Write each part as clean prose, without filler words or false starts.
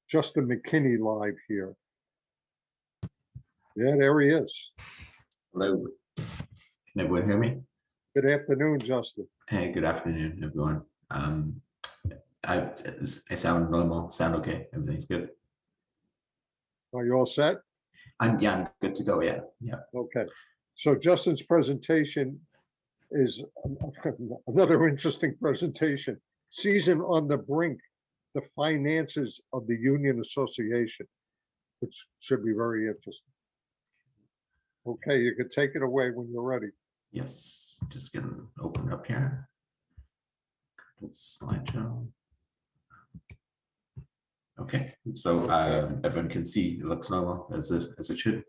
Justin Mckinney live here. Yeah, there he is. Hello. Can everyone hear me? Good afternoon, Justin. Hey, good afternoon, everyone. I sound normal, sound okay, everything's good. Are you all set? I'm good to go, yeah. Okay. So Justin's presentation is another interesting presentation. Season on the Brink, the finances of the Union Association, which should be very interesting. Okay, you can take it away when you're ready. Yes, just getting opened up here. Slideshow. Okay, so everyone can see it looks normal as it should.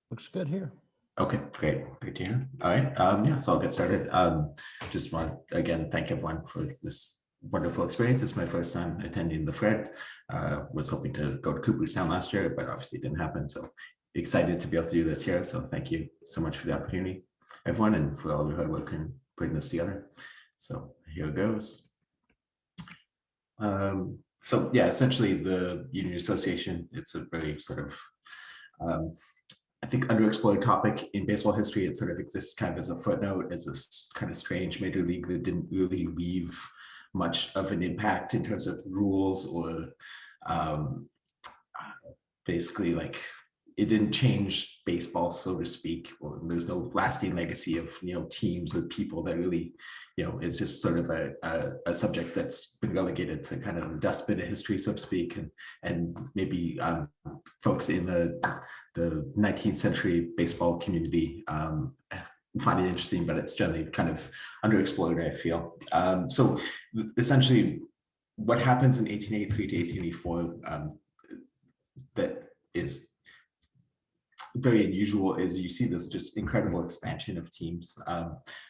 Looks good here. Okay, great to hear. All right, yeah, so I'll get started. Just want to again thank everyone for this wonderful experience. It's my first time attending the Fred. Was hoping to go to Cooperstown last year, but obviously it didn't happen. So excited to be able to do this here. So thank you so much for the opportunity, everyone, and for all your hard work in putting this together. So here it goes. So yeah, essentially the Union Association, it's a very sort of I think underexplored topic in baseball history. It sort of exists kind of as a footnote, as this kind of strange major league that didn't really leave much of an impact in terms of rules or basically like it didn't change baseball, so to speak, or there's no lasting legacy of, teams or people that really, it's just sort of a subject that's been relegated to kind of the dustbin of history, so to speak, and maybe folks in the 19th century baseball community find it interesting, but it's generally kind of underexplored, I feel. So essentially what happens in 1883 to 1884 that is very unusual is you see this just incredible expansion of teams.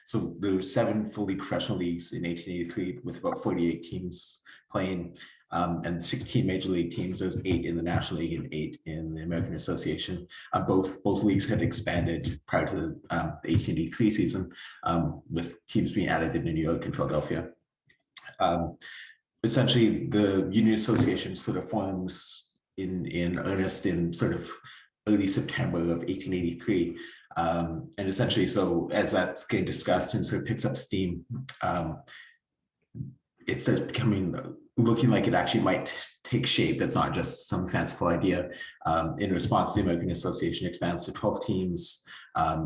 So there were 7 fully professional leagues in 1883 with about 48 teams playing, and 16 major league teams. There was 8 in the National League and 8 in the American Association. Both leagues had expanded prior to the 1883 season, with teams being added in New York and Philadelphia. Essentially, the Union Association sort of forms in earnest in sort of early September of 1883. And essentially, so as that's getting discussed and sort of picks up steam, it starts looking like it actually might take shape. It's not just some fanciful idea. In response, the American Association expands to 12 teams,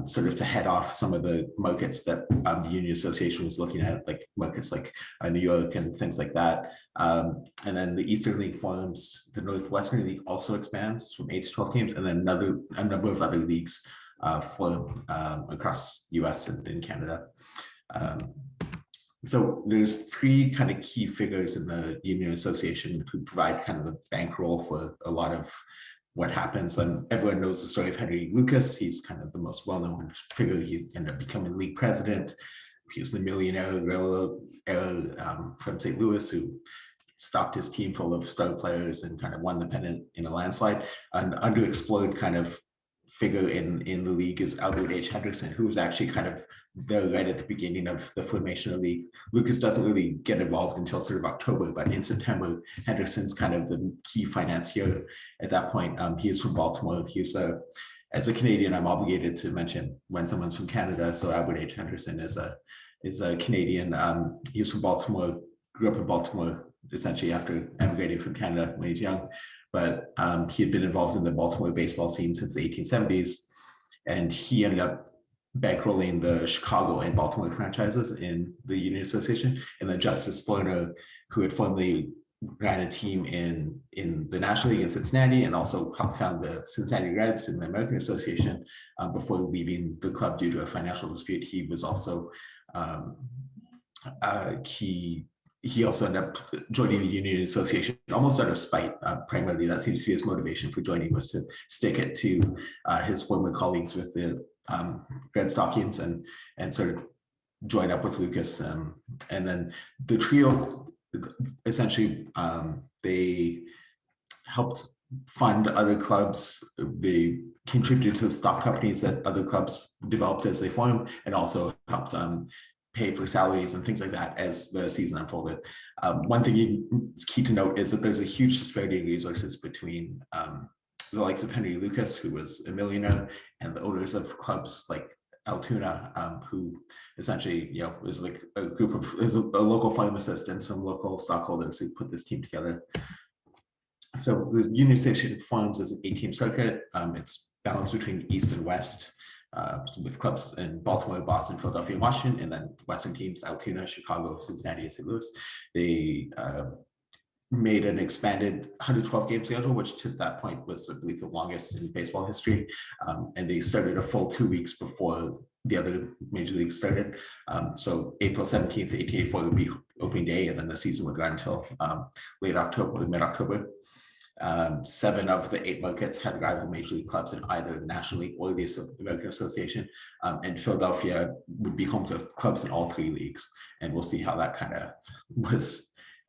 sort of to head off some of the markets that the Union Association was looking at, like markets like New York and things like that. And then the Eastern League forms, the Northwestern League also expands from 8 to 12 teams, and then a number of other leagues form across the US and in Canada. So there's 3 kind of key figures in the Union Association who provide kind of the bankroll for a lot of what happens. And everyone knows the story of Henry Lucas. He's kind of the most well-known figure. He ended up becoming league president. He was the millionaire railroad from St. Louis who stocked his team full of star players and kind of won the pennant in a landslide. An underexplored kind of figure in the league is Albert H. Henderson, who was actually kind of there right at the beginning of the formation of the league. Lucas doesn't really get involved until sort of October, but in September, Henderson's kind of the key financier at that point. He is from Baltimore. He's as a Canadian, I'm obligated to mention when someone's from Canada. So Albert H. Henderson is a Canadian. He was from Baltimore, grew up in Baltimore, essentially after emigrating from Canada when he's young. But he had been involved in the Baltimore baseball scene since the 1870s, and he ended up bankrolling the Chicago and Baltimore franchises in the Union Association. And then Justice Lerner, who had formerly ran a team in the National League in Cincinnati and also helped found the Cincinnati Reds in the American Association before leaving the club due to a financial dispute. He was also he also ended up joining the Union Association almost out of spite. Primarily, that seems to be his motivation for joining, was to stick it to his former colleagues with the Red Stockings and sort of join up with Lucas. And then the trio, essentially, they helped fund other clubs. They contributed to the stock companies that other clubs developed as they formed, and also helped pay for salaries and things like that as the season unfolded. One thing it's key to note is that there's a huge disparity in resources between the likes of Henry Lucas, who was a millionaire, and the owners of clubs like Altoona, who essentially, is like a group of, is a local pharmacist and some local stockholders who put this team together. So the Union Station forms as an 8-team circuit. It's balanced between East and West, with clubs in Baltimore, Boston, Philadelphia, and Washington, and then Western teams, Altoona, Chicago, Cincinnati, and St. Louis. They made an expanded 112-game schedule, which to that point was, I believe, the longest in baseball history. And they started a full 2 weeks before the other major leagues started. So April 17th, 1884 would be opening day, and then the season would run until late October, mid-October. 7 of the 8 markets had rival major league clubs in either the National League or the American Association, and Philadelphia would be home to clubs in all 3 leagues. And we'll see how that kind of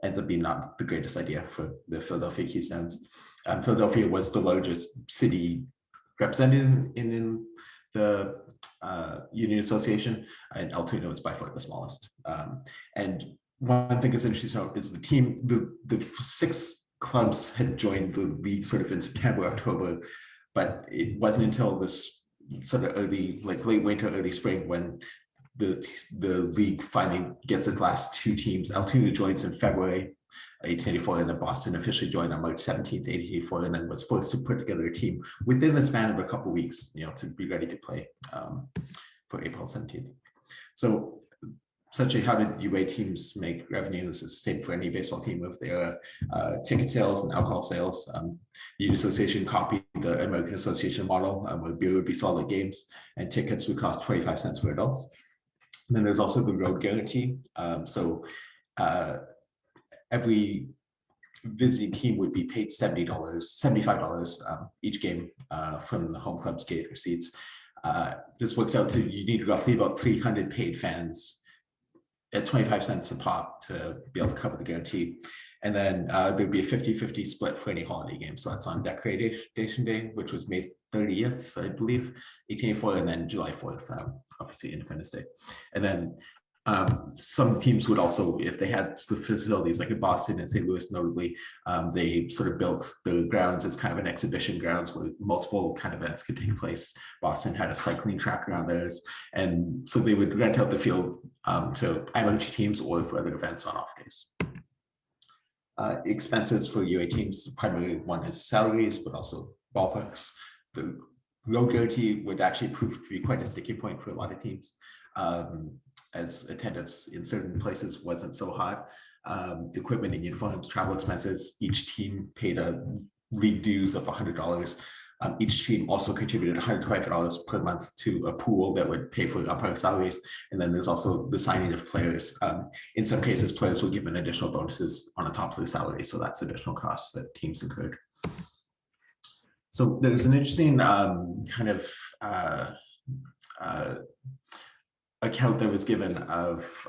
ends up being not the greatest idea for the Philadelphia Keystones. Philadelphia was the largest city represented in the Union Association, and Altoona was by far the smallest. And one thing that's interesting to note is the team, the 6 clubs had joined the league sort of in September, October, but it wasn't until this sort of early, like late winter, early spring, when the league finally gets its last 2 teams. Altoona joins in February 1884, and then Boston officially joined on March 17th, 1884, and then was forced to put together a team within the span of a couple of weeks, to be ready to play for April 17th. So essentially, how did UA teams make revenue? This is the same for any baseball team with their ticket sales and alcohol sales. The Union Association copied the American Association model, where beer would be sold at games and tickets would cost 25 cents for adults. And then there's also the road guarantee. So every visiting team would be paid $75 each game from the home club's gate receipts. This works out to, you need roughly about 300 paid fans at 25 cents a pop to be able to cover the guarantee. And then there'd be a 50-50 split for any holiday game. So that's on Decoration Day, which was May 30th, I believe, 1884, and then July 4th, obviously Independence Day. And then some teams would also, if they had the facilities like in Boston and St. Louis, notably, they sort of built the grounds as kind of an exhibition grounds where multiple kind of events could take place. Boston had a cycling track around theirs. And so they would rent out the field to IMG teams or for other events on off days. Expenses for UA teams, primarily one is salaries, but also ballparks. The road guarantee would actually prove to be quite a sticky point for a lot of teams, as attendance in certain places wasn't so high. The equipment and uniforms, travel expenses, each team paid a league dues of $100. Each team also contributed $125 per month to a pool that would pay for umpire salaries. And then there's also the signing of players. In some cases, players will give an additional bonuses on the top of their salary. So that's additional costs that teams incurred. So there's an interesting kind of account that was given of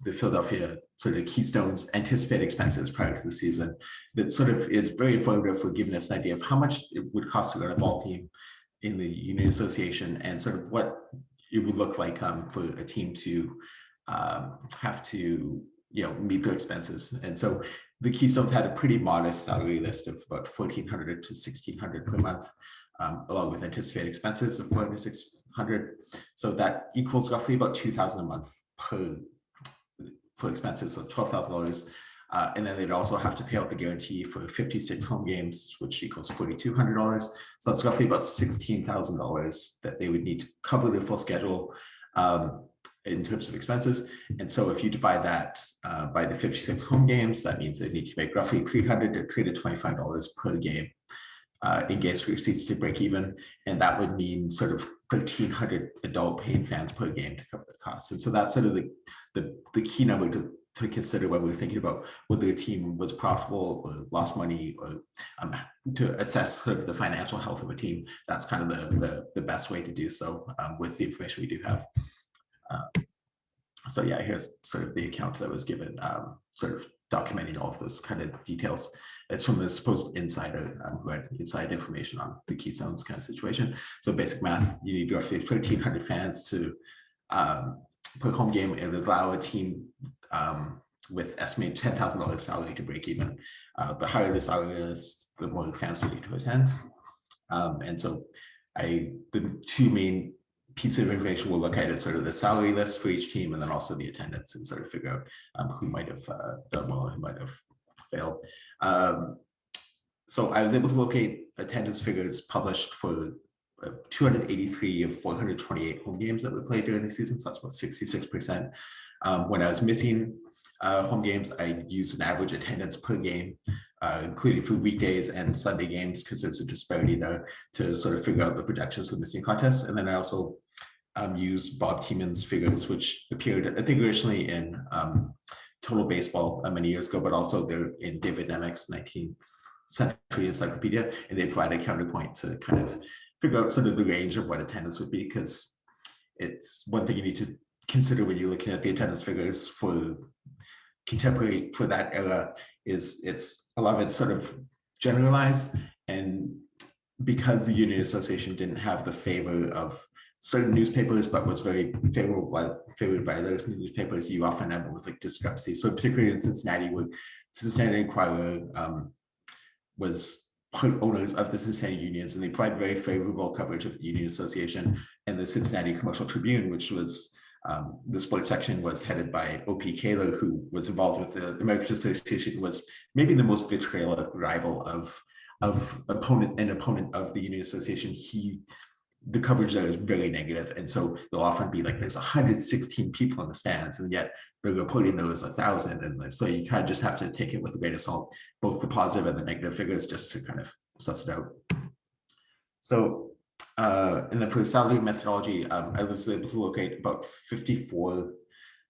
the Philadelphia sort of Keystones anticipated expenses prior to the season that sort of is very informative for giving us an idea of how much it would cost to run a ball team in the Union Association and sort of what it would look like for a team to have to meet their expenses. And so the Keystones had a pretty modest salary list of about $1,400 to $1,600 per month, along with anticipated expenses of $400 to $600. So that equals roughly about $2,000 a month for expenses. So it's $12,000. And then they'd also have to pay out the guarantee for 56 home games, which equals $4,200. So that's roughly about $16,000 that they would need to cover their full schedule in terms of expenses. And so if you divide that by the 56 home games, that means they need to make roughly $300 to $325 per game in gas receipts to break even. And that would mean sort of 1,300 adult paying fans per game to cover the costs. And so that's sort of the key number to consider when we're thinking about whether a team was profitable or lost money, or to assess sort of the financial health of a team. That's kind of the best way to do so with the information we do have. So yeah, here's sort of the account that was given, sort of documenting all of those kind of details. It's from the supposed insider who had inside information on the Keystones kind of situation. So basic math, you need roughly 1,300 fans to per home game, it would allow a team with estimated $10,000 salary to break even. The higher the salary is, the more fans will need to attend. And so the two main pieces of information we'll look at is sort of the salary list for each team, and then also the attendance, and sort of figure out who might have done well, who might have failed. So I was able to locate attendance figures published for 283 of 428 home games that were played during the season. So that's about 66%. When I was missing home games, I used an average attendance per game, including for weekdays and Sunday games, because there's a disparity there, to sort of figure out the projections for missing contests. And then I also used Bob Keeman's figures, which appeared, I think, originally in Total Baseball many years ago, but also they're in David Nemec's 19th Century Encyclopedia, and they provide a counterpoint to kind of figure out sort of the range of what attendance would be, because it's one thing you need to consider when you're looking at the attendance figures for contemporary, for that era, is it's a lot of it's sort of generalized, and because the Union Association didn't have the favor of certain newspapers, but was very favored by those newspapers, you often end up with like discrepancies. So particularly in Cincinnati, where Cincinnati Enquirer was part owners of the Cincinnati Unions, and they provide very favorable coverage of the Union Association. And the Cincinnati Commercial Tribune, which was the sports section, was headed by O.P. Kaler, who was involved with the American Association, was maybe the most vitriolic rival of opponent of the Union Association. The coverage there is very negative, and so they'll often be like, there's 116 people in the stands, and yet they're reporting there was 1,000, and so you kind of just have to take it with a grain of salt, both the positive and the negative figures, just to kind of suss it out. So, and then for the salary methodology, I was able to locate about 54,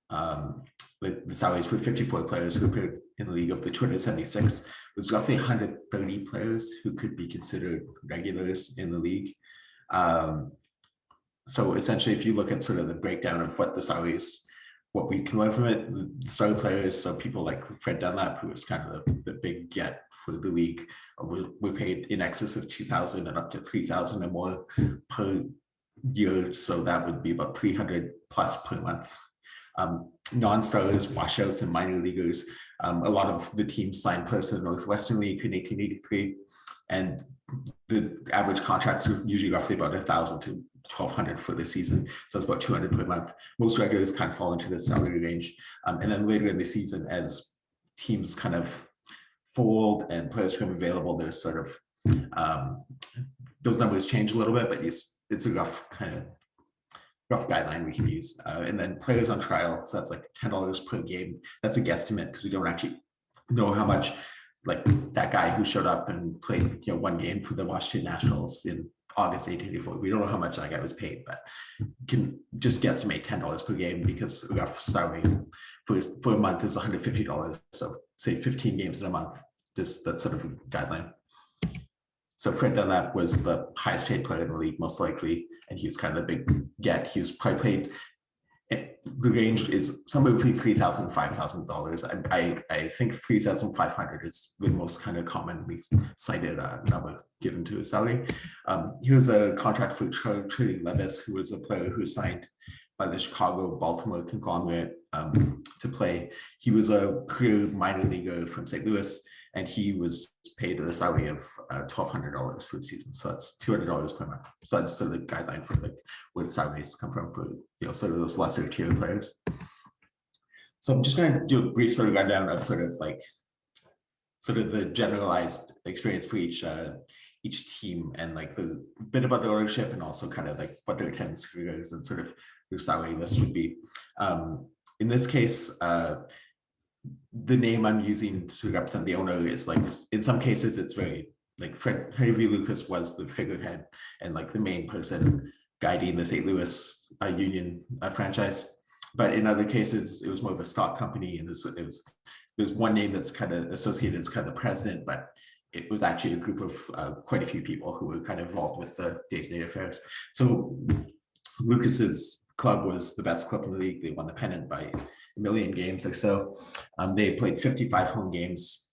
the salaries for 54 players who appeared in the league. Of the 276, there's roughly 130 players who could be considered regulars in the league. So essentially, if you look at sort of the breakdown of what the salaries, what we can learn from it, the star players, so people like Fred Dunlap, who was kind of the big get for the league, were paid in excess of 2,000 and up to 3,000 or more per year. So that would be about 300 plus per month. Non-stars, washouts, and minor leaguers. A lot of the teams signed players in the Northwestern League in 1883, and the average contracts are usually roughly about 1,000 to 1,200 for the season. So it's about 200 per month. Most regulars kind of fall into the salary range. And then later in the season, as teams kind of fold and players become available, there's sort of, those numbers change a little bit, but it's a rough guideline we can use. And then players on trial, so that's like $10 per game. That's a guesstimate, because we don't actually know how much, like that guy who showed up and played, one game for the Washington Nationals in August 1884. We don't know how much that guy was paid, but can just guesstimate $10 per game, because a rough salary for a month is $150. So say 15 games in a month. That's sort of a guideline. So Fred Dunlap was the highest paid player in the league, most likely, and he was kind of the big get. He was probably paid. The range is somewhere between $3,000 and $5,000. I think 3,500 is the most kind of commonly cited number given to his salary. He was a contract for trading Levis, who was a player who signed by the Chicago Baltimore conglomerate to play. He was a career minor leaguer from St. Louis, and he was paid a salary of $1,200 for the season. So that's $200 per month. So that's sort of the guideline for like where the salaries come from for sort of those lesser tier players. So I'm just going to do a brief sort of rundown of sort of the generalized experience for each team, and like the bit about the ownership, and also kind of like what their attendance figures and sort of their salary list would be. In this case, the name I'm using to represent the owner is like, in some cases, it's very like Henry V. Lucas was the figurehead and like the main person guiding the St. Louis Union franchise. But in other cases, it was more of a stock company, and there's one name that's kind of associated as kind of the president, but it was actually a group of quite a few people who were kind of involved with the day-to-day affairs. So Lucas's club was the best club in the league. They won the pennant by 1 million games or so. They played 55 home games.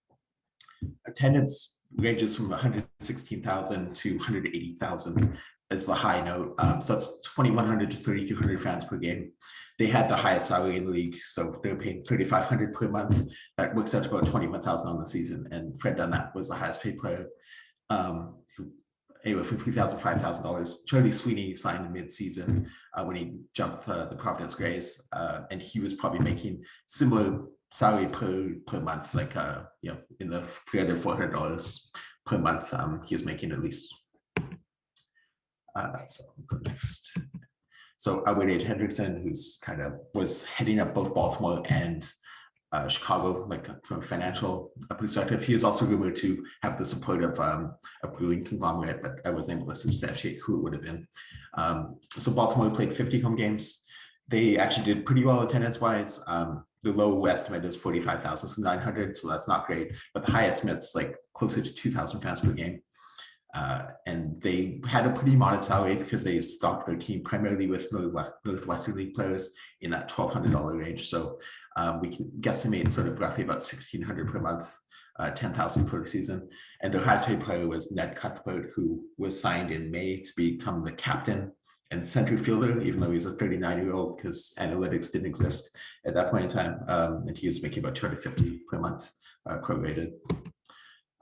Attendance ranges from 116,000 to 180,000 as the high note. So it's 2,100 to 3,200 fans per game. They had the highest salary in the league, so they were paying 3,500 per month. That works out to about 21,000 on the season. And Fred Dunlap was the highest paid player, anywhere from $3,000 to $5,000. Charlie Sweeney signed mid-season when he jumped the Providence Grays, and he was probably making similar salary per month, like in the $300, $400 per month. He was making at least. So I'll go next. So Wade Hendrickson, who's was heading up both Baltimore and Chicago, like from a financial perspective. He is also rumored to have the support of a brewing conglomerate, but I wasn't able to substantiate who it would have been. So Baltimore played 50 home games. They actually did pretty well attendance-wise. The low estimate is 45,900, so that's not great. But the high estimate's like closer to 2,000 fans per game. And they had a pretty modest salary because they stocked their team primarily with Northwestern League players in that $1,200 range. So we can guesstimate sort of roughly about $1,600 per month, $10,000 for the season. And their highest paid player was Ned Cuthbert, who was signed in May to become the captain and center fielder, even though he's a 39-year-old, because analytics didn't exist at that point in time. And he was making about $250 per month prorated.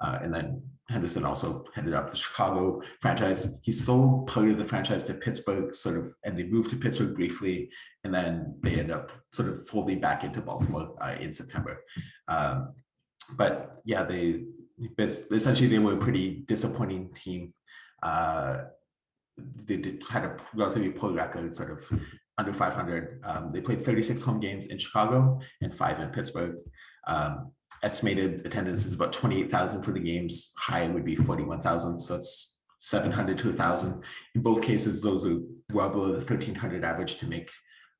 And then Henderson also headed up the Chicago franchise. He sold part of the franchise to Pittsburgh, and they moved to Pittsburgh briefly, and then they ended up sort of folding back into Baltimore in September. But yeah, they were a pretty disappointing team. They had a relatively poor record, sort of under 500. They played 36 home games in Chicago and 5 in Pittsburgh. Estimated attendance is about 28,000 for the games. High would be 41,000, so it's 700 to 1,000. In both cases, those are well below the 1,300 average to make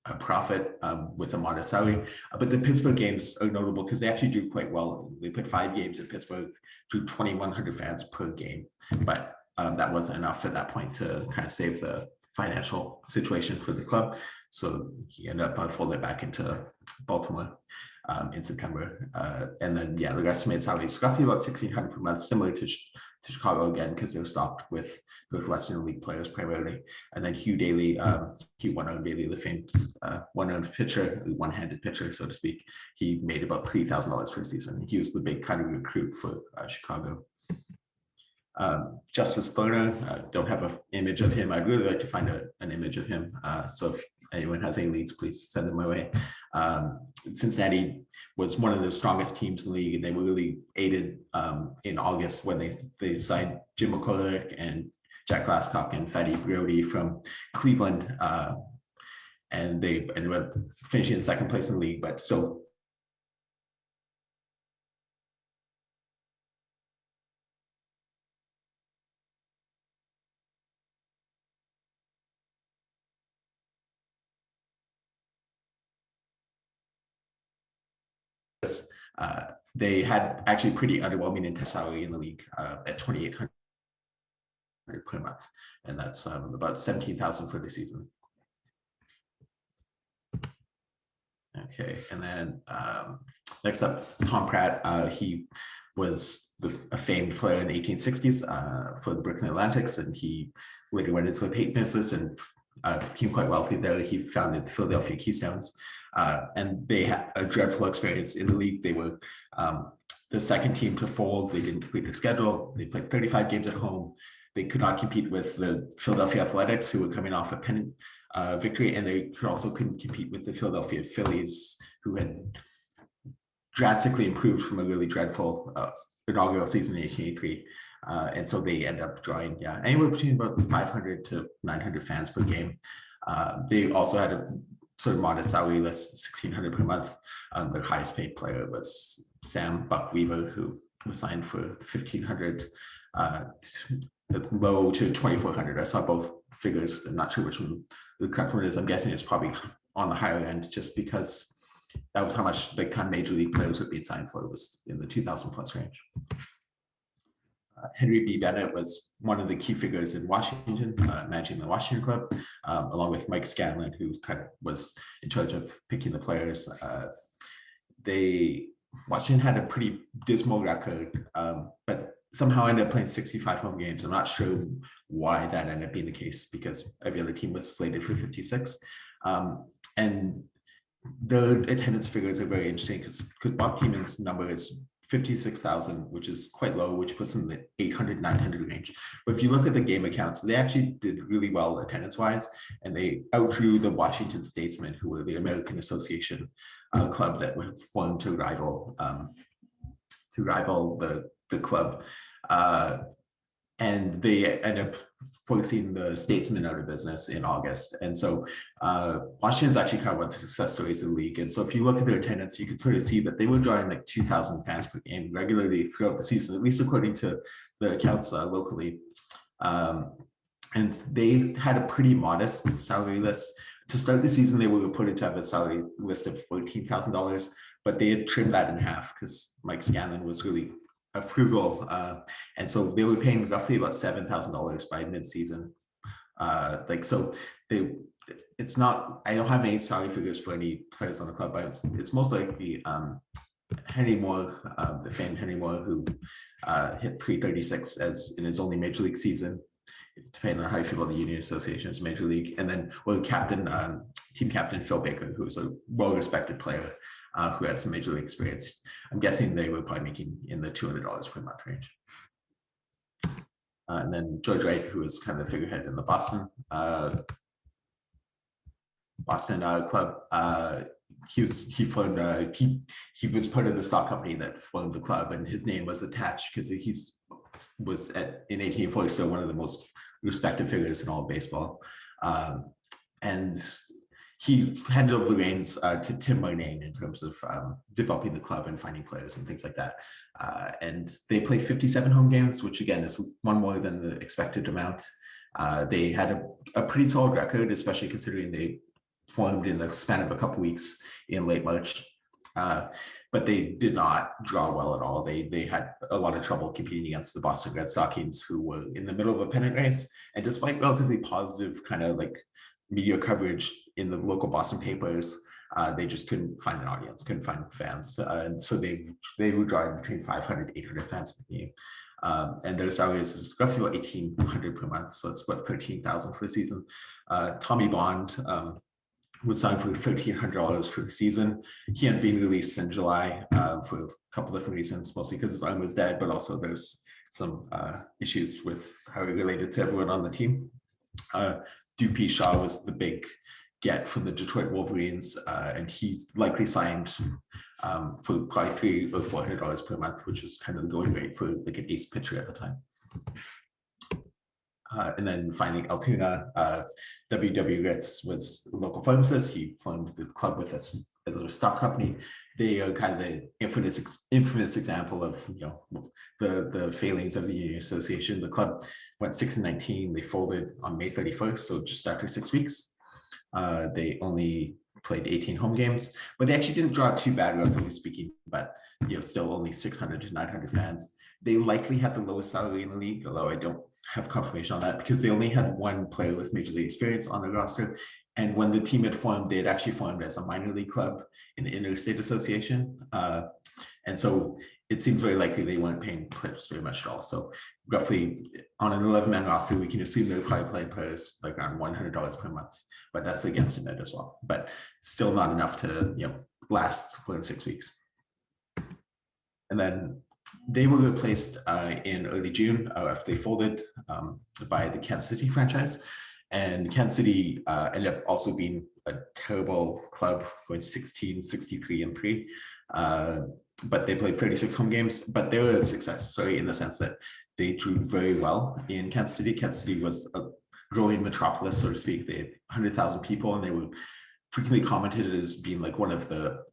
a profit with a modest salary. But the Pittsburgh games are notable because they actually do quite well. They put 5 games in Pittsburgh, drew 2,100 fans per game, but that wasn't enough at that point to kind of save the financial situation for the club. So he ended up folding back into Baltimore in September. And then, yeah, the estimated salary is roughly about $1,600 per month, similar to Chicago again, because they're stocked with Western League players primarily. And then Hugh Daly, Hugh One-Armed Daly, the famed one-armed pitcher, one-handed pitcher, so to speak, he made about $3,000 per season. He was the big kind of recruit for Chicago. Justice Thorner, don't have an image of him. I'd really like to find an image of him. So if anyone has any leads, please send them my way. Cincinnati was one of the strongest teams in the league, and they were really aided in August when they signed Jim McCulloch and Jack Glasscock and Fatty Grody from Cleveland, and they ended up finishing in second place in the league, but still they had actually pretty underwhelming intense salary in the league at $2,800 per month, and that's about $17,000 for the season. Okay, and then next up, Tom Pratt. He was a famed player in the 1860s for the Brooklyn Atlantics, and he later went into the paint business and became quite wealthy there. He founded the Philadelphia Keystones. And they had a dreadful experience in the league. They were the second team to fold. They didn't complete their schedule. They played 35 games at home. They could not compete with the Philadelphia Athletics, who were coming off a pennant victory, and they also couldn't compete with the Philadelphia Phillies, who had drastically improved from a really dreadful inaugural season in 1883. And so they end up drawing, anywhere between about 500 to 900 fans per game. They also had a sort of modest salary list, $1,600 per month. Their highest paid player was Sam Buck Weaver, who was signed for $1,500, low to $2,400. I saw both figures. I'm not sure which one the correct one is. I'm guessing it's probably on the higher end, just because that was how much the kind of major league players were being signed for. It was in the 2,000 plus range. Henry B. Bennett was one of the key figures in Washington, managing the Washington club, along with Mike Scanlon, who kind of was in charge of picking the players. Washington had a pretty dismal record, but somehow ended up playing 65 home games. I'm not sure why that ended up being the case, because every other team was slated for 56. And the attendance figures are very interesting because Bob Keenan's number is 56,000, which is quite low, which puts them in the 800, 900 range. But if you look at the game accounts, they actually did really well attendance-wise, and they outdrew the Washington Statesmen, who were the American Association club that would formed to rival the club. And they end up forcing the Statesmen out of business in August. And so Washington's actually kind of one of the success stories of the league. And so if you look at their attendance, you can sort of see that they were drawing like 2,000 fans per game regularly throughout the season, at least according to the accounts locally. And they had a pretty modest salary list. To start the season, they were reported to have a salary list of $14,000, but they had trimmed that in half because Mike Scanlon was really frugal, and so they were paying roughly about $7,000 by mid-season. So it's not. I don't have any salary figures for any players on the club, but it's most likely Henry Moore, the famed Henry Moore, who hit 336 as in his only major league season, depending on how you feel about the Union Association as major league, and then team captain Phil Baker, who was a well-respected player. Who had some major league experience. I'm guessing they were probably making in the $200 per month range. And then George Wright, who was kind of the figurehead in the Boston club. He was part of the stock company that formed the club, and his name was attached because in 1840 still one of the most respected figures in all of baseball. And he handed over the reins to Tim Murnane in terms of developing the club and finding players and things like that. And they played 57 home games, which again is one more than the expected amount. They had a pretty solid record, especially considering they formed in the span of a couple weeks in late March. But they did not draw well at all. They had a lot of trouble competing against the Boston Red Stockings, who were in the middle of a pennant race. And despite relatively positive kind of like media coverage in the local Boston papers, they just couldn't find an audience, couldn't find fans. And so they were drawing between 500 to 800 fans per game. And their salaries is roughly about 1,800 per month. So it's about 13,000 for the season. Tommy Bond was signed for $1,300 for the season. He had been released in July for a couple different reasons, mostly because his arm was dead, but also there's some issues with how he related to everyone on the team. Dupe Shaw was the big get from the Detroit Wolverines, and he's likely signed for probably $300 or $400 per month, which was kind of the going rate for like an ace pitcher at the time. And then finally, Altoona, W.W. Ritz was a local pharmacist. He formed the club with us as a stock company. They are kind of the infamous example of the failings of the Union Association. The club went 6-19. They folded on May 31st, so just after 6 weeks. They only played 18 home games, but they actually didn't draw too bad, relatively speaking. But still only 600 to 900 fans. They likely had the lowest salary in the league, although I don't have confirmation on that because they only had one player with major league experience on the roster. And when the team had formed, they had actually formed as a minor league club in the Interstate Association. And so it seems very likely they weren't paying players very much at all. So roughly on an 11-man roster, we can assume they're probably playing players like around $100 per month, but that's against a net as well. But still not enough to last more than 6 weeks. And then they were replaced in early June after they folded by the Kansas City franchise. And Kansas City ended up also being a terrible club, going 16, 63, and 3. But they played 36 home games, but they were a success story in the sense that they drew very well in Kansas City. Kansas City was a growing metropolis, so to speak. They had 100,000 people, and they were frequently commented as being like one of the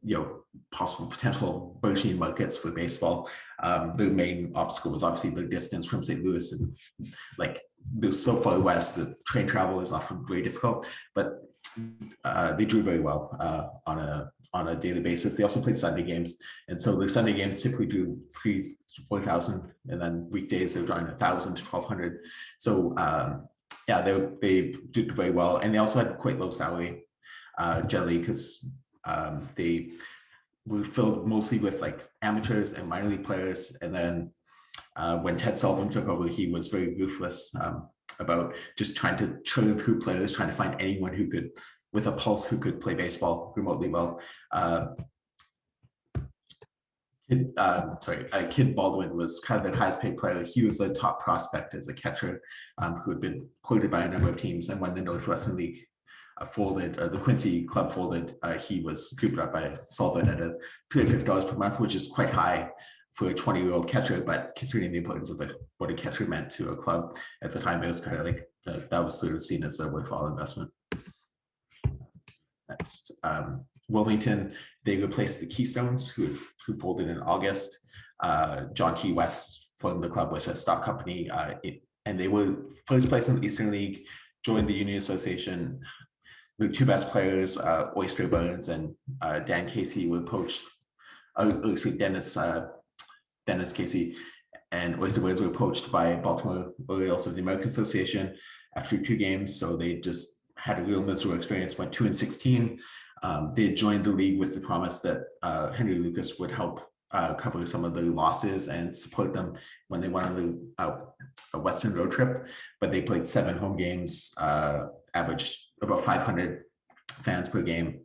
possible potential burgeoning markets for baseball. The main obstacle was obviously the distance from St. Louis, and like they're so far west that train travel is often very difficult. But they drew very well on a daily basis. They also played Sunday games, and so their Sunday games typically drew 3,000 to 4,000, and then weekdays they were drawing 1,000 to 1,200. So they did very well, and they also had quite low salary. Generally because they were filled mostly with like amateurs and minor league players, and then When Ted Sullivan took over, he was very ruthless about just trying to churn through players, trying to find anyone who could, with a pulse, who could play baseball remotely well. Kid Baldwin was kind of the highest paid player. He was the top prospect as a catcher who had been quoted by a number of teams. And when the Northwestern League folded, the Quincy club folded, he was scooped up by Sullivan at $350 per month, which is quite high for a 20-year-old catcher. But considering the importance of what a catcher meant to a club at the time, it was kind of like that was sort of seen as a worthwhile investment. Next, Wilmington, they replaced the Keystones, who folded in August. John T. West formed the club with a stock company, and they were first place in the Eastern League, joined the Union Association. The two best players, Oyster Burns and Dan Casey, were poached. Dennis Casey and Oyster Burns were poached by Baltimore Orioles of the American Association after 2 games, so they just had a real miserable experience, went 2-16. They joined the league with the promise that Henry Lucas would help cover some of the losses and support them when they went on a Western road trip. But they played 7 home games, averaged about 500 fans per game,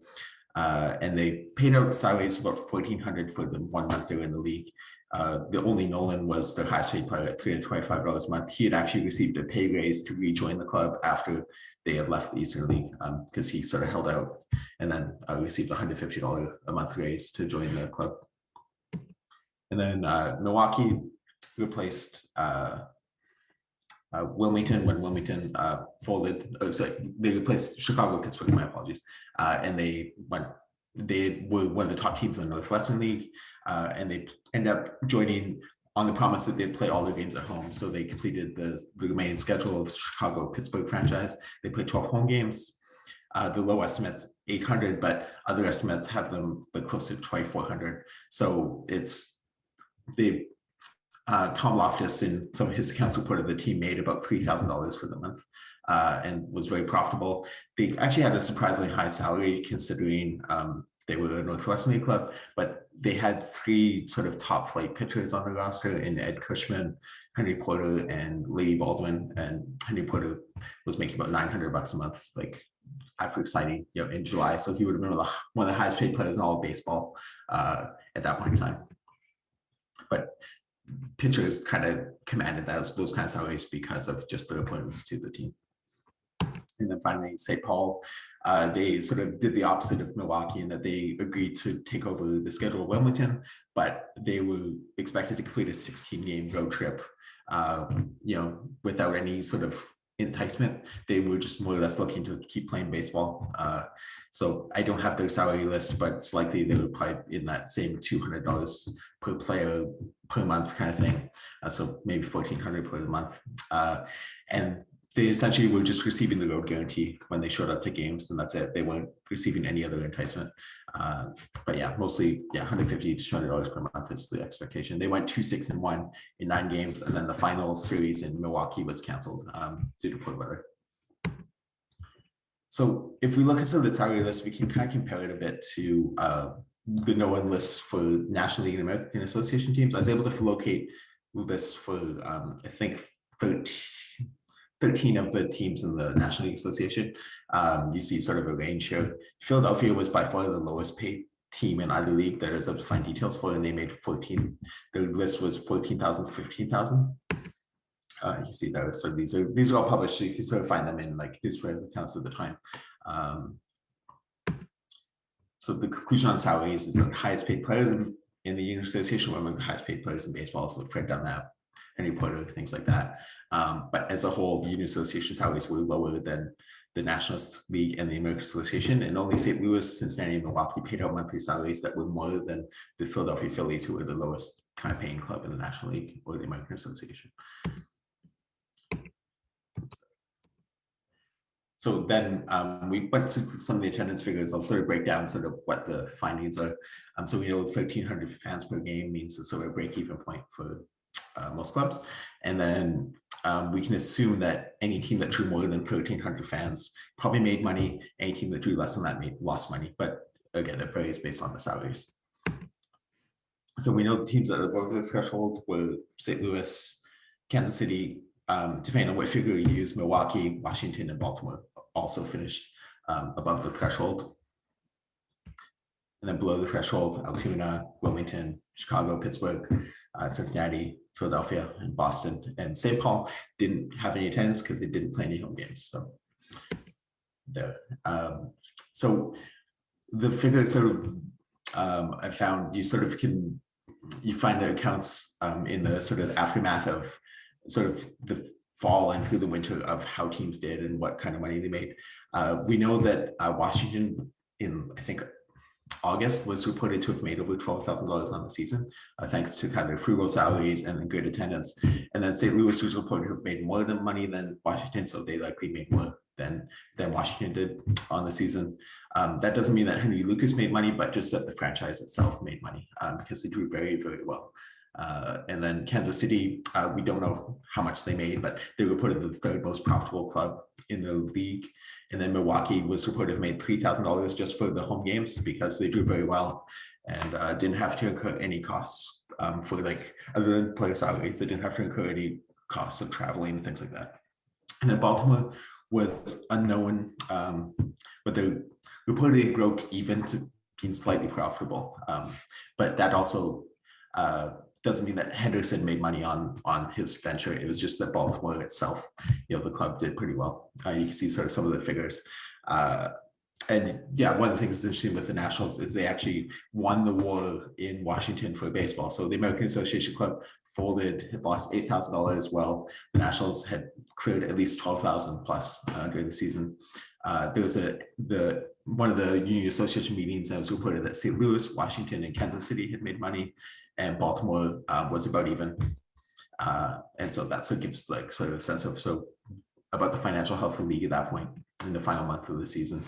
and they paid out salaries about $1,400 for the 1 month they were in the league. The only Nolan was the highest paid player at $325 a month. He had actually received a pay raise to rejoin the club after they had left the Eastern League because he sort of held out, and then received a $150 a month raise to join the club. And then Milwaukee replaced Wilmington when Wilmington folded. They replaced Chicago, Pittsburgh. My apologies. And they were one of the top teams in the Northwestern League, and they end up joining on the promise that they'd play all their games at home. So they completed the remaining schedule of Chicago Pittsburgh franchise. They played 12 home games. The low estimates 800, but other estimates have them close to 2,400. So it's Tom Loftus in some of his accounts reported the team made about $3,000 for the month and was very profitable. They actually had a surprisingly high salary considering they were a Northwestern League club, but they had 3 sort of top flight pitchers on the roster in Ed Cushman, Henry Porter, and Lady Baldwin. And Henry Porter was making about $900 a month, like after signing, in July. So he would have been one of the highest paid players in all of baseball at that point in time. But pitchers kind of commanded those kind of salaries because of just their importance to the team. And then finally, St. Paul, they sort of did the opposite of Milwaukee in that they agreed to take over the schedule of Wilmington, but they were expected to complete a 16-game road trip, without any sort of enticement. They were just more or less looking to keep playing baseball. So I don't have their salary list, but it's likely they were probably in that same $200 per player per month kind of thing. So maybe $1,400 per month. And they essentially were just receiving the road guarantee when they showed up to games, and that's it. They weren't receiving any other enticement. But yeah, mostly, $150 to $200 per month is the expectation. They went 2-6-1 in 9 games, and then the final series in Milwaukee was canceled due to poor weather. So if we look at some of the salary lists, we can kind of compare it a bit to the no-one lists for National League and American Association teams. I was able to locate lists for, I think, 13 of the teams in the National League Association. You see sort of a range here. Philadelphia was by far the lowest paid team in either league. There's up to find details for, and they made 14. Their list was 14,000, 15,000. You see there. So these are all published, so you can sort of find them in like newspaper accounts at the time. So the conclusion on salaries is that the highest paid players in the Union Association were among the highest paid players in baseball. So Fred Dunlap, Henry Porter, things like that. But as a whole, the Union Association salaries were lower than the National League and the American Association, and only St. Louis, Cincinnati, and Milwaukee paid out monthly salaries that were more than the Philadelphia Phillies, who were the lowest kind of paying club in the National League or the American Association. So then we went to some of the attendance figures. I'll sort of break down sort of what the findings are. So we know 1,300 fans per game means a sort of break-even point for most clubs. And then we can assume that any team that drew more than 1,300 fans probably made money. Any team that drew less than that lost money. But again, it varies based on the salaries. So we know the teams that are above the threshold were St. Louis, Kansas City, depending on what figure you use, Milwaukee, Washington, and Baltimore also finished above the threshold. And then below the threshold, Altoona, Wilmington, Chicago, Pittsburgh, Cincinnati, Philadelphia, and Boston. And St. Paul didn't have any attendance because they didn't play any home games. So there. So the figure sort of I found you sort of you find the accounts in the sort of aftermath of sort of the fall and through the winter of how teams did and what kind of money they made. We know that Washington in, I think, August was reported to have made over $12,000 on the season, thanks to kind of frugal salaries and good attendance. And then St. Louis was reported to have made more than money than Washington, so they likely made more than Washington did on the season. That doesn't mean that Henry Lucas made money, but just that the franchise itself made money because they drew very, very well. And then Kansas City, we don't know how much they made, but they reported the third most profitable club in the league. And then Milwaukee was reported to have made $3,000 just for the home games because they drew very well and didn't have to incur any costs for, like, other than player salaries. They didn't have to incur any costs of traveling and things like that. And then Baltimore was unknown, but they reportedly broke even to being slightly profitable. But that also doesn't mean that Henderson made money on his venture. It was just that Baltimore itself, the club did pretty well. You can see sort of some of the figures. And yeah, one of the things that's interesting with the Nationals is they actually won the war in Washington for baseball. So the American Association Club folded, had lost $8,000, while the Nationals had cleared at least 12,000 plus during the season. There was one of the Union Association meetings that was reported that St. Louis, Washington, and Kansas City had made money, and Baltimore was about even. And so that's what gives like sort of a sense of about the financial health of the league at that point in the final month of the season.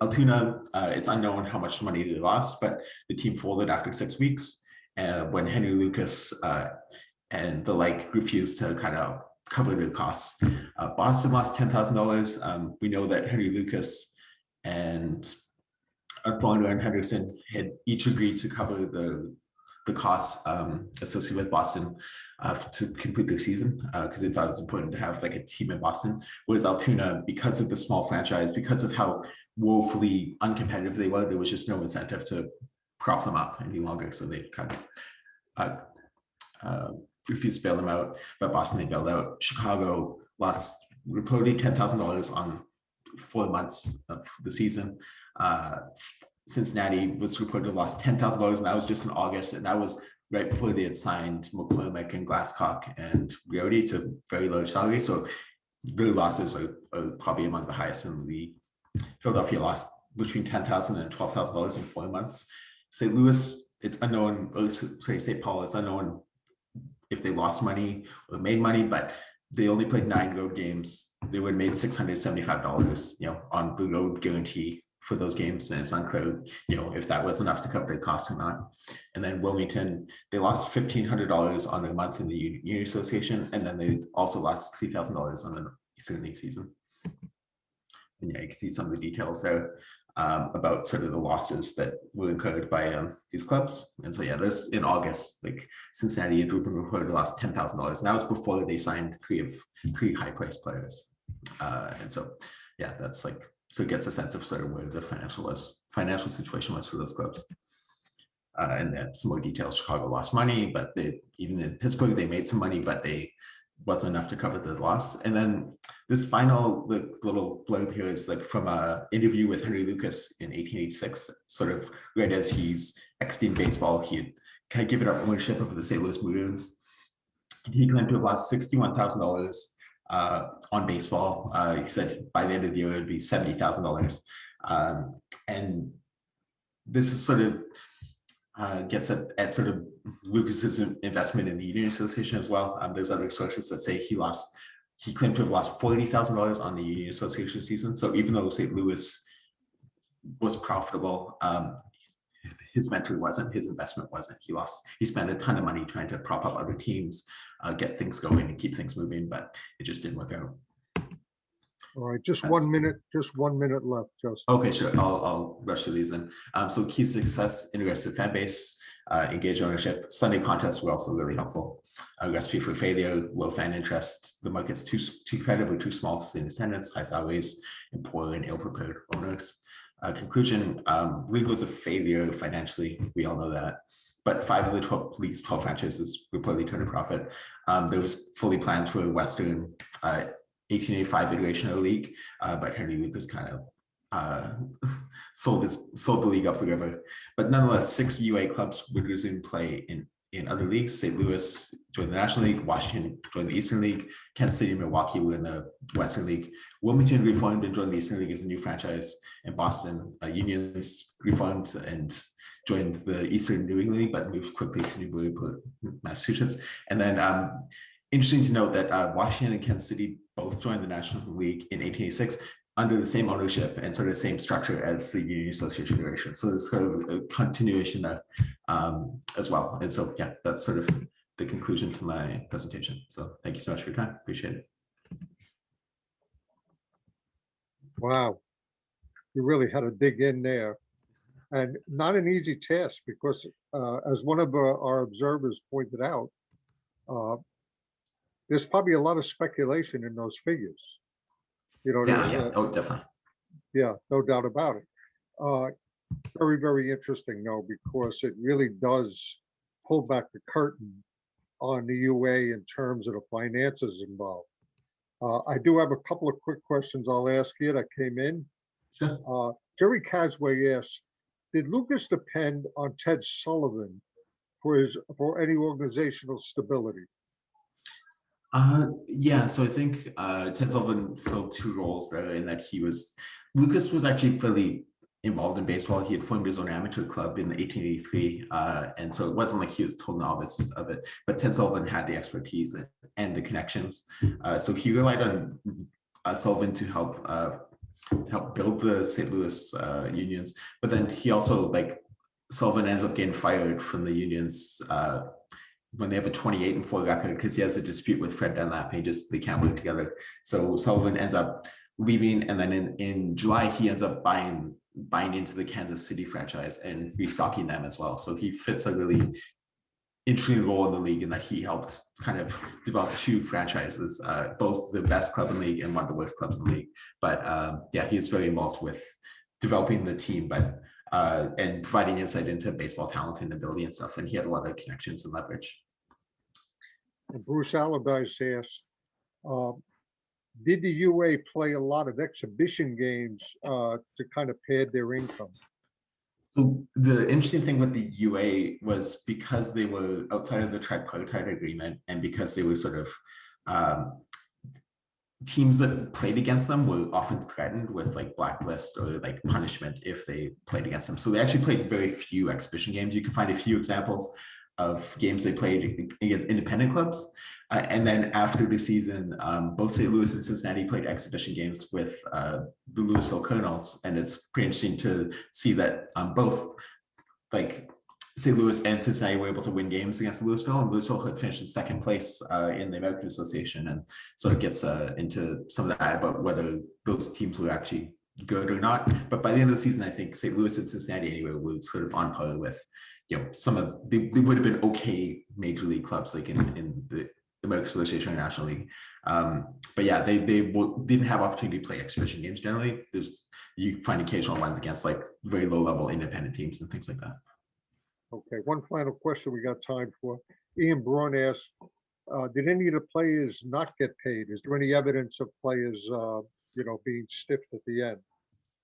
Altoona, it's unknown how much money they lost, but the team folded after 6 weeks when Henry Lucas and the like refused to kind of cover their costs. Boston lost $10,000. We know that Henry Lucas and Thorner and Henderson had each agreed to cover the costs associated with Boston to complete their season because they thought it was important to have like a team in Boston. Whereas Altoona, because of the small franchise, because of how woefully uncompetitive they were, there was just no incentive to prop them up any longer. So they kind of refused to bail them out. But Boston, they bailed out. Chicago lost reportedly $10,000 on 4 months of the season. Cincinnati was reported to have lost $10,000, and that was just in August, and that was right before they had signed McCormick and Glasscock and Riotti to very large salaries. So their losses are probably among the highest in the league. Philadelphia lost between $10,000 and $12,000 in 4 months. St. Louis, it's unknown, or sorry, St. Paul, it's unknown if they lost money or made money, but they only played 9 road games. They would have made $675, on the road guarantee for those games, and it's unclear, if that was enough to cover their costs or not. And then Wilmington, they lost $1,500 on their month in the Union Association, and then they also lost $3,000 on the Eastern League season. And yeah, you can see some of the details there about sort of the losses that were incurred by these clubs. And so yeah, this in August, like Cincinnati had reported lost $10,000, and that was before they signed three high-priced players. And so yeah, that's like, so it gets a sense of sort of where the financial situation was for those clubs. And then some more details. Chicago lost money, but even in Pittsburgh, they made some money, but they wasn't enough to cover the loss. And then this final little blurb here is like from an interview with Henry Lucas in 1886, sort of right as he's exiting baseball, he had kind of given up ownership of the St. Louis Maroons. He claimed to have lost $61,000 on baseball. He said by the end of the year, it would be $70,000. And this is sort of gets at sort of Lucas's investment in the Union Association as well. There's other sources that say he claimed to have lost $40,000 on the Union Association season. So even though St. Louis was profitable, his venture wasn't, his investment wasn't. He spent a ton of money trying to prop up other teams, get things going and keep things moving, but it just didn't work out. All right, just 1 minute left, Justin. Okay, sure. I'll rush through these then. So key success, interested fan base. engaged ownership. Sunday contests were also really helpful. A recipe for failure, low fan interest, the market's too competitive or too small to sustain attendance, high salaries, and poor and ill-prepared owners. Conclusion, league was a failure financially, we all know that. But 5 of the 12 league's 12 franchises reportedly turned a profit. There was fully planned for a Western 1885 iteration of the league, but Henry Lucas kind of sold the league up the river. But nonetheless, 6 UA clubs would resume play in other leagues. St. Louis joined the National League, Washington joined the Eastern League, Kansas City and Milwaukee were in the Western League. Wilmington reformed and joined the Eastern League as a new franchise, and Boston Unions reformed and joined the Eastern New England League, but moved quickly to Newburyport, Massachusetts. And then interesting to note that Washington and Kansas City both joined the National League in 1886 under the same ownership and sort of the same structure as the Union Association Federation. So it's sort of a continuation there as well. And so, yeah, that's sort of the conclusion to my presentation. So thank you so much for your time. Appreciate it. Wow, you really had to dig in there. And not an easy task because, as one of our observers pointed out, there's probably a lot of speculation in those figures. You know, oh, definitely. Yeah, no doubt about it. Very, very interesting, though, because it really does pull back the curtain on the UA in terms of the finances involved. I do have a couple of quick questions I'll ask you that came in. Sure. Jerry Casway asks, did Lucas depend on Ted Sullivan for any organizational stability? Yeah, so I think Ted Sullivan filled 2 roles there in that Lucas was actually fairly involved in baseball. He had formed his own amateur club in 1883. And so it wasn't like he was a total novice of it, but Ted Sullivan had the expertise and the connections. So he relied on Sullivan to help build the St. Louis unions. But then he also, Sullivan ends up getting fired from the unions when they have a 28-4 record because he has a dispute with Fred Dunlap. They can't work together. So Sullivan ends up leaving, and then in July he ends up buying into the Kansas City franchise and restocking them as well. So he fits a really interesting role in the league in that he helped kind of develop 2 franchises, both the best club in the league and one of the worst clubs in the league. But yeah, he is very involved with developing the team, but and providing insight into baseball talent and ability and stuff. And he had a lot of connections and leverage. And Bruce Allardyce asked, did the UA play a lot of exhibition games to kind of pad their income? So the interesting thing with the UA was because they were outside of the tripartite agreement and because they were sort of teams that played against them were often threatened with blacklist or punishment if they played against them. So they actually played very few exhibition games. You can find a few examples of games they played against independent clubs. And then after the season, both St. Louis and Cincinnati played exhibition games with the Louisville Colonels. And it's pretty interesting to see that both St. Louis and Cincinnati were able to win games against Louisville, and Louisville had finished in 2nd place in the American Association, and sort of gets into some of that about whether those teams were actually good or not. But by the end of the season, I think St. Louis and Cincinnati anyway were sort of on par with, some of they would have been okay major league clubs in the American Association or National League. But yeah, they didn't have opportunity to play exhibition games generally. You find occasional ones against very low level independent teams and things like that. Okay, one final question we got time for. Ian Braun asked, did any of the players not get paid? Is there any evidence of players, being stiffed at the end?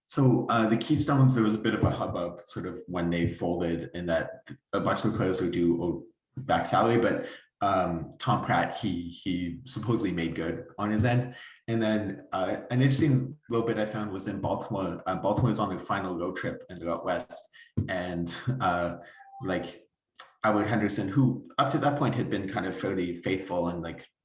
So the Keystones, there was a bit of a hubbub sort of when they folded, in that a bunch of the players would do back salary, but Tom Pratt, he supposedly made good on his end. And then an interesting little bit I found was in Baltimore. Baltimore was on their final road trip and they're out west, and Howard Henderson, who up to that point had been kind of fairly faithful and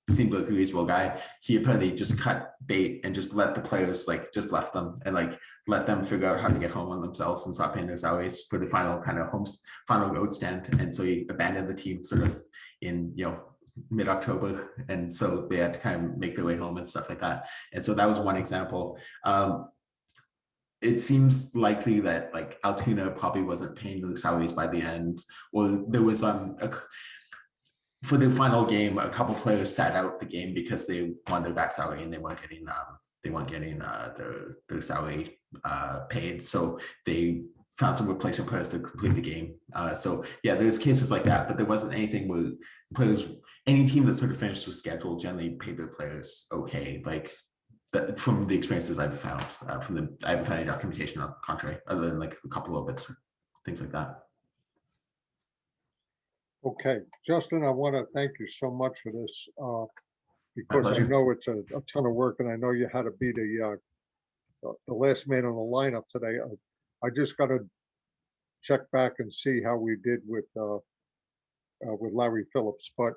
seemed like a reasonable guy, he apparently just cut bait and just let the players just left them and let them figure out how to get home on themselves and stop paying their salaries for the final final road stand. And so he abandoned the team sort of in mid-October, and so they had to kind of make their way home and stuff like that. And so that was one example. it seems likely that like Altoona probably wasn't paying the salaries by the end, or there was for the final game, a couple players sat out the game because they wanted their back salary and they weren't getting their salary paid. So they found some replacement players to complete the game. So yeah, there's cases like that, but there wasn't anything where players, any team that sort of finished the schedule generally paid their players okay. Like that, from the experiences I've found, I haven't found any documentation on the contrary, other than like a couple of bits, things like that. Okay, Justin, I want to thank you so much for this, My because I pleasure. know it's a ton of work, and I know you had to be the last man on the lineup today. I just got to check back and see how we did with Larry Phillips, but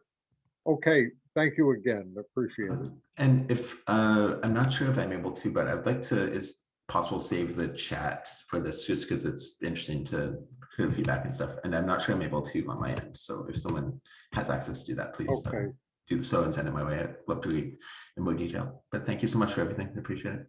okay, thank you again. Appreciate it. And if I'm not sure if I'm able to, but I'd like to, is possible, save the chat for this just because it's interesting to hear the feedback and stuff. And I'm not sure I'm able to on my end. So if someone has access to do that, please Okay. do so and send it my way. I'd love to read in more detail. But thank you so much for everything. I appreciate it.